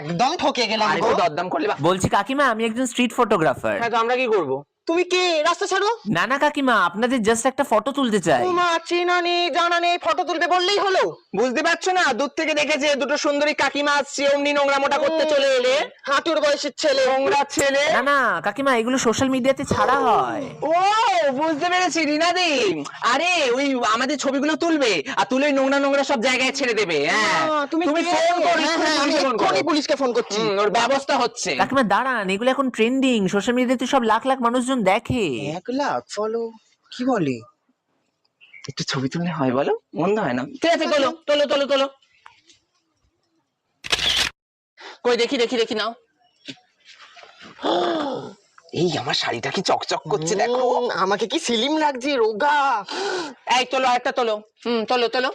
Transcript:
একদম ঠকে গেলাম আর গো। একটু দরদাম করলে বলছি কাকিমা আমি একজন স্ট্রিট ফটোগ্রাফার। হ্যাঁ, তো আমরা কি করবো? তুমি কে? রাস্তা ছাড়ো। না না কাকিমা, আপনাদের জাস্ট একটা ফটো তুলতে চাই। তোমা চেনা নেই জানা নেই, ফটো তুলবে বললেই হলো। বুঝতে পারছো না? দূর থেকে দেখেছে দুটো সুন্দরী কাকিমা আসছে, অমনি নোংরা মোটা করতে চলে এলে। হাঁটুর বয়সের ছেলে। নোংরা ছেলে। না না কাকিমা, এগুলো সোশ্যাল মিডিয়াতে ছাড়া হয়। ও বুঝতে পেরেছি রিনাদি। আরে ওই আমাদের ছবিগুলো তুলবে আর তুলে ওই নোংরা নোংরা সব জায়গায় ছেড়ে দেবে। হ্যাঁ তুমি তুমি কে? ফোন করো, হ্যাঁ, আমি পুলিশকে ফোন করো। এক্ষুনি পুলিশকে ফোন করছি। ওর ব্যবস্থা হচ্ছে। কাকিমা দাঁড়ান, এগুলো এখন ট্রেন্ডিং, সোশ্যাল মিডিয়াতে সব লাখ লাখ মানুষজন দেখে। 1 লাখ ফলো? কি বলে? একটু ছবি তুললে হয় বলো? মন্দ হয় না। ঠিক আছে, তোলো তোলো তোলো তোলো। কই দেখি দেখি দেখি নাও। এই আমার শাড়িটা কি চকচক করছে দেখো। আমাকে কি সিলিম লাগছে, রোগা। এই তোলো, আরেকটা তোলো। তোলো তোলো।